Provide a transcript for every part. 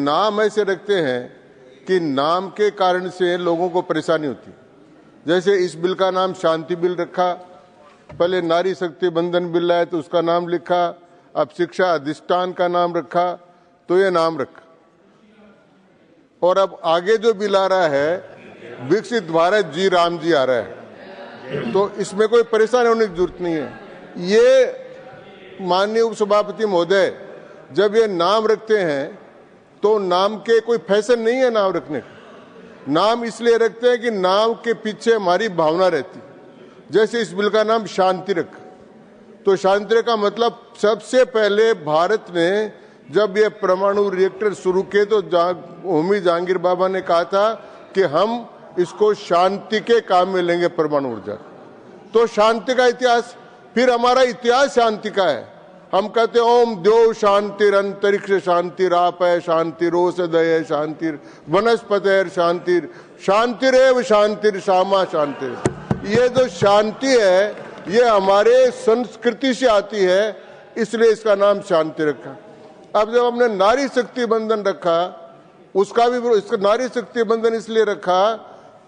नाम ऐसे रखते हैं कि नाम के कारण से लोगों को परेशानी होती। जैसे इस बिल का नाम शांति बिल रखा, पहले नारी शक्ति बंधन बिल आया तो उसका नाम लिखा, अब शिक्षा अधिष्ठान का नाम रखा, तो ये नाम रखा। और अब आगे जो बिल आ रहा है विकसित भारत जी राम जी आ रहा है, तो इसमें कोई परेशानी होने की जरूरत नहीं है। ये माननीय उपसभापति महोदय जब ये नाम रखते हैं तो नाम के कोई फैशन नहीं है नाम रखने का। नाम इसलिए रखते हैं कि नाम के पीछे हमारी भावना रहती। जैसे इस बिल का नाम शांति रखा, तो शांति का मतलब सबसे पहले भारत ने जब ये परमाणु रिएक्टर शुरू किए तो होमी जहांगीर बाबा ने कहा था कि हम इसको शांति के काम में लेंगे परमाणु ऊर्जा। तो शांति का इतिहास, फिर हमारा इतिहास शांति का है। हम कहते ओम द्यो शांतिर अंतरिक्ष शांतिर आपय शांतिर औषधय शांतिर वनस्पतिर शांतिर शांतिरेव शांतिर सामा शांतिर। ये जो शांति है ये हमारे संस्कृति से आती है, इसलिए इसका नाम शांति रखा। अब जब हमने नारी शक्ति बंधन रखा, उसका भी इसका नारी शक्ति बंधन इसलिए रखा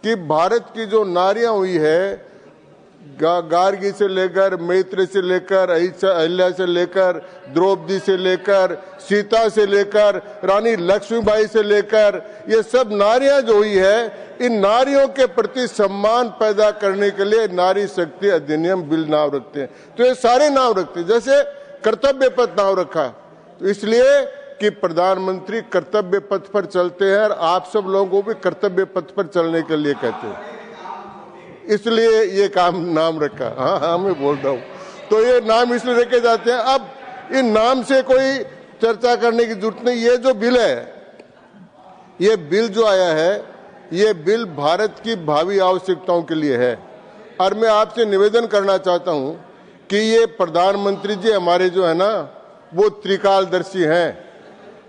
कि भारत की जो नारियां हुई है, गार्गी से लेकर मैत्री से लेकर अहिल्या से लेकर द्रौपदी से लेकर सीता से लेकर रानी लक्ष्मीबाई से लेकर, ये सब नारियां जो हुई है, इन नारियों के प्रति सम्मान पैदा करने के लिए नारी शक्ति अधिनियम बिल नाम रखते हैं। तो ये सारे नाम रखते हैं। जैसे कर्तव्य पथ नाम रखा, तो इसलिए कि प्रधानमंत्री कर्तव्य पथ पर चलते हैं और आप सब लोगों को भी कर्तव्य पथ पर चलने के लिए कहते हैं, इसलिए ये काम नाम रखा। हाँ, मैं बोल रहा हूँ। तो ये नाम इसलिए रखे जाते हैं। अब इन नाम से कोई चर्चा करने की जरूरत नहीं। ये जो बिल है, ये बिल जो आया है, ये बिल भारत की भावी आवश्यकताओं के लिए है। और मैं आपसे निवेदन करना चाहता हूँ कि ये प्रधानमंत्री जी हमारे जो है ना, वो त्रिकालदर्शी हैं,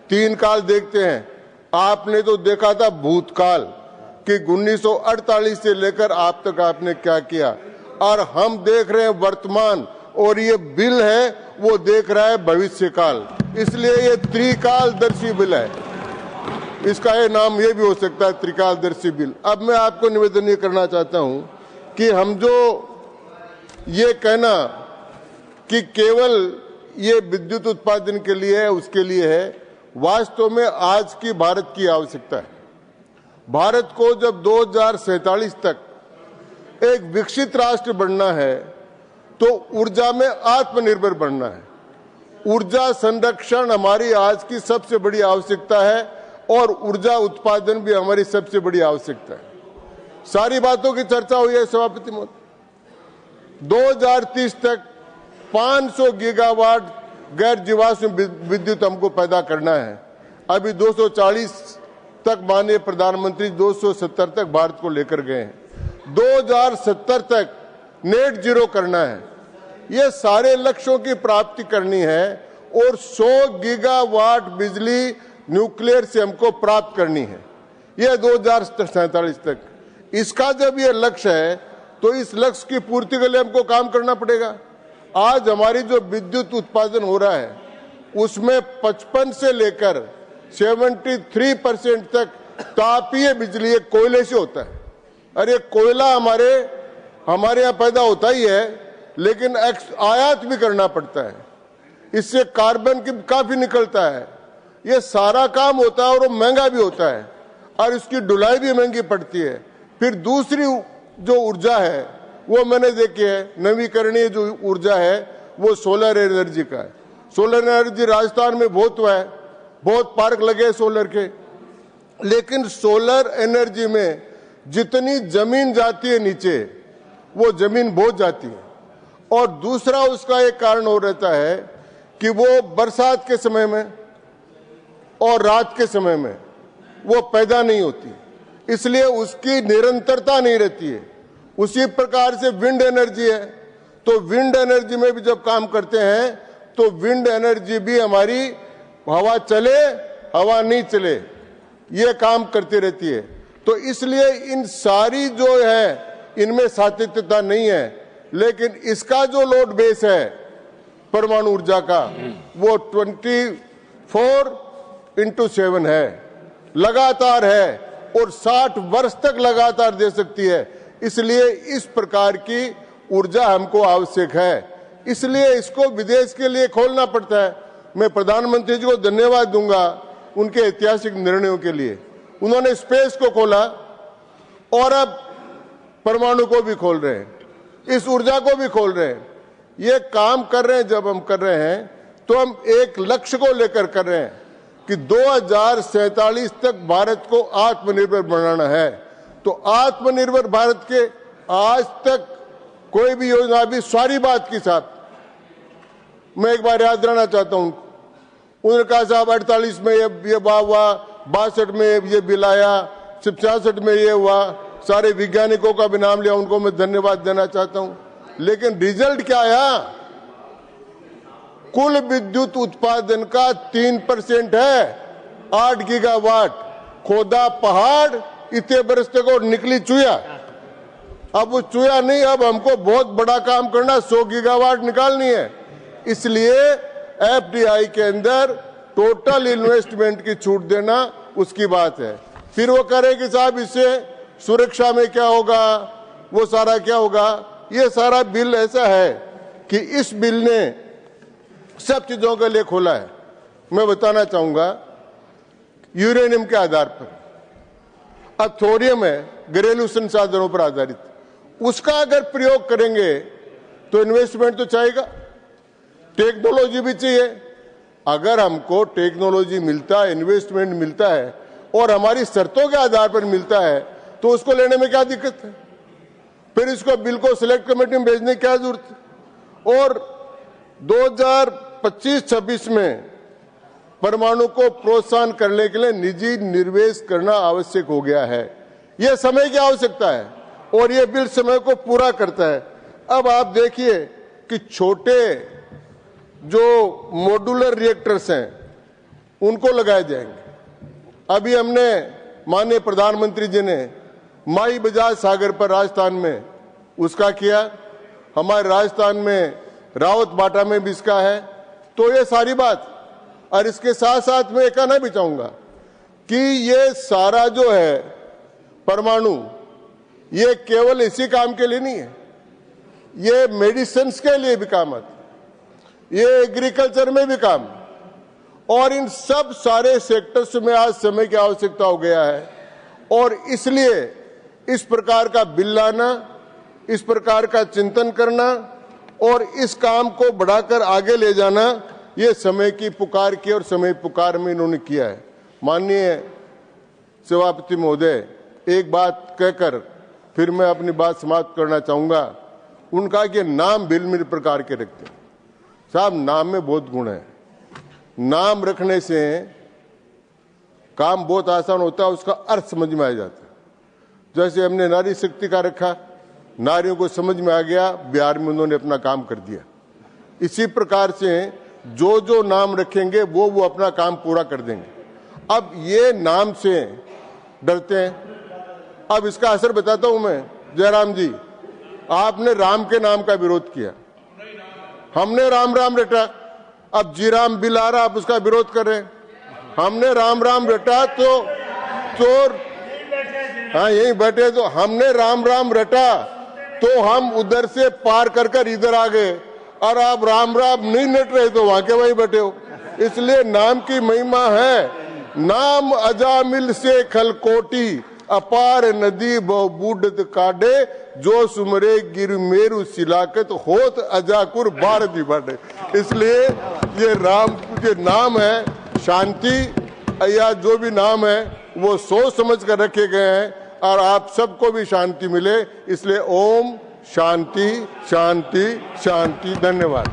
3 काल देखते हैं। आपने तो देखा था भूतकाल कि 1948 से लेकर आप तक आपने क्या किया, और हम देख रहे हैं वर्तमान, और ये बिल है वो देख रहा है भविष्य काल। इसलिए ये त्रिकालदर्शी बिल है। इसका ये नाम ये भी हो सकता है त्रिकालदर्शी बिल। अब मैं आपको निवेदन ये करना चाहता हूं कि हम जो ये कहना कि केवल ये विद्युत उत्पादन के लिए है, उसके लिए है, वास्तव में आज की भारत की आवश्यकता है। भारत को जब 2047 तक एक विकसित राष्ट्र बनना है तो ऊर्जा में आत्मनिर्भर बनना है। ऊर्जा संरक्षण हमारी आज की सबसे बड़ी आवश्यकता है और ऊर्जा उत्पादन भी हमारी सबसे बड़ी आवश्यकता है। सारी बातों की चर्चा हुई है सभापति महोदय। 2030 तक 500 गीगावाट गैर जीवाश्म विद्युत हमको पैदा करना है। अभी 240 तक माननीय प्रधानमंत्री 270 तक भारत को लेकर गए हैं। 2070 तक नेट जीरो करना है। ये सारे लक्ष्यों की प्राप्ति करनी है और 100 गीगावाट बिजली न्यूक्लियर से हमको प्राप्त करनी है, ये 2047 तक। इसका जब ये लक्ष्य है तो इस लक्ष्य की पूर्ति के लिए हमको काम करना पड़ेगा। आज हमारी जो विद्युत उत्पादन हो रहा है उसमें 55 से लेकर 73% तक तापीय बिजली कोयले से होता है। अरे कोयला हमारे यहाँ पैदा होता ही है, लेकिन आयात भी करना पड़ता है। इससे कार्बन की काफी निकलता है। ये सारा काम होता है और वो महंगा भी होता है और इसकी ढुलाई भी महंगी पड़ती है। फिर दूसरी जो ऊर्जा है वो मैंने देखी है, नवीकरणीय जो ऊर्जा है वो सोलर एनर्जी का है। सोलर एनर्जी राजस्थान में बहुत हुआ है, बहुत पार्क लगे सोलर के, लेकिन सोलर एनर्जी में जितनी जमीन जाती है नीचे, वो जमीन बहुत जाती है। और दूसरा उसका एक कारण हो रहता है कि वो बरसात के समय में और रात के समय में वो पैदा नहीं होती, इसलिए उसकी निरंतरता नहीं रहती है। उसी प्रकार से विंड एनर्जी है, तो विंड एनर्जी में भी जब काम करते हैं तो विंड एनर्जी भी हमारी हवा चले हवा नहीं चले ये काम करती रहती है। तो इसलिए इन सारी जो है इनमें सातत्यता नहीं है, लेकिन इसका जो लोड बेस है परमाणु ऊर्जा का वो 24 4x7 है, लगातार है और 60 वर्ष तक लगातार दे सकती है। इसलिए इस प्रकार की ऊर्जा हमको आवश्यक है, इसलिए इसको विदेश के लिए खोलना पड़ता है। मैं प्रधानमंत्री जी को धन्यवाद दूंगा उनके ऐतिहासिक निर्णयों के लिए। उन्होंने स्पेस को खोला और अब परमाणु को भी खोल रहे हैं, इस ऊर्जा को भी खोल रहे हैं। ये काम कर रहे हैं। जब हम कर रहे हैं तो हम एक लक्ष्य को लेकर कर रहे हैं कि 2047 तक भारत को आत्मनिर्भर बनाना है। तो आत्मनिर्भर भारत के आज तक कोई भी योजना अभी सारी बात की साहब, मैं एक बार याद दिलाना चाहता हूं। उन्होंने कहा साहब 48 में ये हुआ, 62 में ये बिल आया, 66 में ये हुआ, सारे वैज्ञानिकों का भी नाम लिया, उनको मैं धन्यवाद देना चाहता हूं। लेकिन रिजल्ट क्या आया? कुल विद्युत उत्पादन का 3% है, 8 गीगावाट। खोदा पहाड़, इतने बरसते को निकली चुया। अब वो चुया नहीं, अब हमको बहुत बड़ा काम करना, 100 गीगावाट निकालनी है। इसलिए एफडीआई के अंदर टोटल इन्वेस्टमेंट की छूट देना उसकी बात है। फिर वो कहे कि साहब इससे सुरक्षा में क्या होगा, वो सारा क्या होगा। ये सारा बिल ऐसा है कि इस बिल ने सब चीजों के लिए खोला है। मैं बताना चाहूंगा, यूरेनियम के आधार पर अब थोरियम है, घरेलू संसाधनों पर आधारित, उसका अगर प्रयोग करेंगे तो इन्वेस्टमेंट तो चाहिएगा, टेक्नोलॉजी भी चाहिए। अगर हमको टेक्नोलॉजी मिलता है, इन्वेस्टमेंट मिलता है और हमारी शर्तों के आधार पर मिलता है तो उसको लेने में क्या दिक्कत है? फिर इसको बिल को सिलेक्ट कमेटी में भेजने की क्या जरूरत है? और 2025-26 में परमाणु को प्रोत्साहन करने के लिए निजी निवेश करना आवश्यक हो गया है। यह समय की आवश्यकता है और यह बिल समय को पूरा करता है। अब आप देखिए कि छोटे जो मॉड्यूलर रिएक्टर्स हैं उनको लगाए जाएंगे। अभी हमने माननीय प्रधानमंत्री जी ने माई बजाज सागर पर राजस्थान में उसका किया, हमारे राजस्थान में रावत बाटा में भी इसका है। तो ये सारी बात, और इसके साथ साथ मैं कहना भी चाहूंगा कि ये सारा जो है परमाणु, ये केवल इसी काम के लिए नहीं है, ये मेडिसिन के लिए भी काम आता है, ये एग्रीकल्चर में भी काम, और इन सब सारे सेक्टर्स में आज समय की आवश्यकता हो गया है। और इसलिए इस प्रकार का बिल लाना, इस प्रकार का चिंतन करना और इस काम को बढ़ाकर आगे ले जाना, ये समय की पुकार की और समय पुकार में इन्होंने किया है। माननीय सभापति महोदय, एक बात कहकर फिर मैं अपनी बात समाप्त करना चाहूंगा। उनका कि नाम भिन्न प्रकार के रखते हैं। साहब, नाम में बहुत गुण है। नाम रखने से काम बहुत आसान होता है, उसका अर्थ समझ में आ जाता है। जैसे हमने नारी शक्ति का रखा, नारियों को समझ में आ गया, बिहार में उन्होंने अपना काम कर दिया। इसी प्रकार से जो जो नाम रखेंगे वो अपना काम पूरा कर देंगे। अब ये नाम से डरते हैं। अब इसका असर बताता हूं मैं। जयराम जी, आपने राम के नाम का विरोध किया, हमने राम राम रटा। अब जी राम बिल आ रहा, आप उसका विरोध कर रहे हैं। हमने राम राम रटा तो चोर, हाँ यही बैठे, तो हमने राम राम रटा तो हम उधर से पार कर कर इधर आ गए, और आप राम राम नहीं नट रहे तो वहां के वहीं बैठे हो। इसलिए नाम की महिमा है। नाम अजामिल से खलकोटी, अपार नदी बूढ़ काडे, जो सुमरे गिर मेरु सिलाकत होत अजाकुर भारती बाटे। इसलिए ये राम के नाम है, शांति या जो भी नाम है वो सोच समझ कर रखे गए हैं, और आप सबको भी शांति मिले। इसलिए ओम शांति शांति शांति। धन्यवाद।